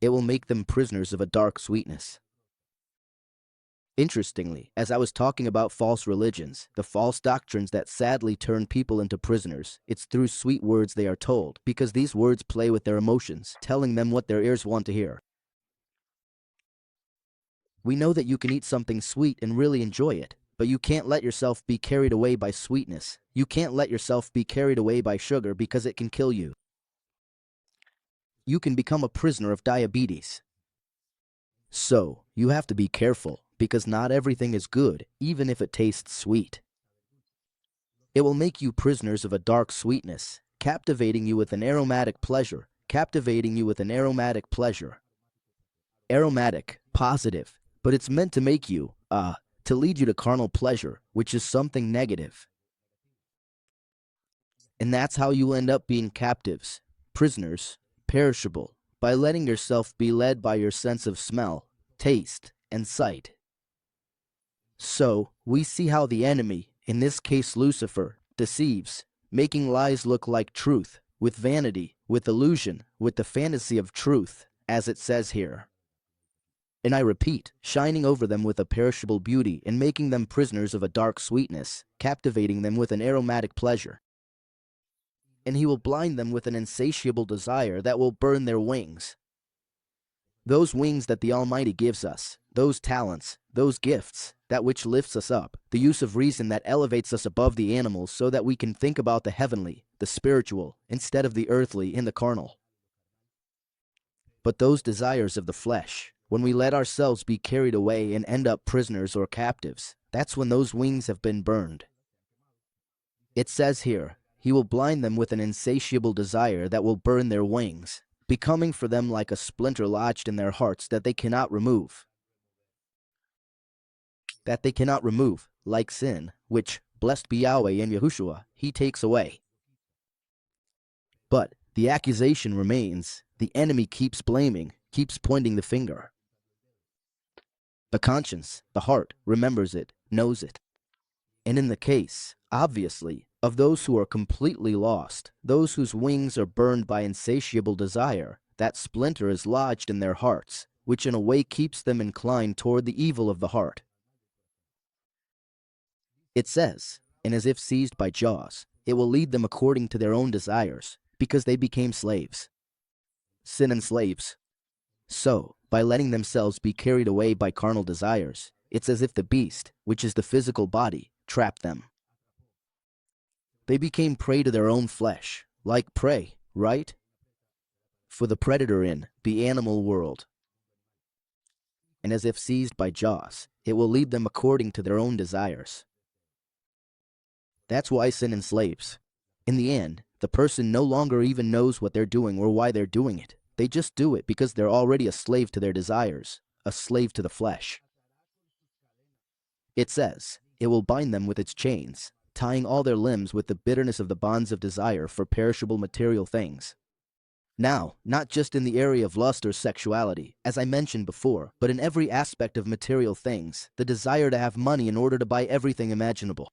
It will make them prisoners of a dark sweetness. Interestingly, as I was talking about false religions, the false doctrines that sadly turn people into prisoners, it's through sweet words they are told, because these words play with their emotions, telling them what their ears want to hear. We know that you can eat something sweet and really enjoy it, but you can't let yourself be carried away by sweetness. You can't let yourself be carried away by sugar because it can kill you. You can become a prisoner of diabetes. So, you have to be careful, because not everything is good, even if it tastes sweet. It will make you prisoners of a dark sweetness, captivating you with an aromatic pleasure, Aromatic, positive, but it's meant to make you, to lead you to carnal pleasure, which is something negative. And that's how you end up being captives, prisoners, perishable, by letting yourself be led by your sense of smell, taste, and sight. So, we see how the enemy, in this case Lucifer, deceives, making lies look like truth, with vanity, with illusion, with the fantasy of truth, as it says here. And I repeat, shining over them with a perishable beauty and making them prisoners of a dark sweetness, captivating them with an aromatic pleasure. And he will blind them with an insatiable desire that will burn their wings. Those wings that the Almighty gives us, those talents, those gifts, that which lifts us up, the use of reason that elevates us above the animals so that we can think about the heavenly, the spiritual, instead of the earthly and the carnal. But those desires of the flesh, when we let ourselves be carried away and end up prisoners or captives, that's when those wings have been burned. It says here, he will blind them with an insatiable desire that will burn their wings, becoming for them like a splinter lodged in their hearts that they cannot remove. Like sin, which, blessed be Yahweh and Yahushua, he takes away. But the accusation remains. The enemy keeps blaming, keeps pointing the finger. The conscience, the heart, remembers it, knows it. And in the case, obviously, of those who are completely lost, those whose wings are burned by insatiable desire, that splinter is lodged in their hearts, which in a way keeps them inclined toward the evil of the heart. It says, and as if seized by jaws, it will lead them according to their own desires, because they became slaves. Sin and slaves. So, by letting themselves be carried away by carnal desires, it's as if the beast, which is the physical body, trapped them. They became prey to their own flesh, like prey, right? For the predator in the animal world. And as if seized by jaws, it will lead them according to their own desires. That's why sin enslaves. In the end, the person no longer even knows what they're doing or why they're doing it. They just do it because they're already a slave to their desires, a slave to the flesh. It says, it will bind them with its chains, tying all their limbs with the bitterness of the bonds of desire for perishable material things. Now, not just in the area of lust or sexuality, as I mentioned before, but in every aspect of material things, the desire to have money in order to buy everything imaginable.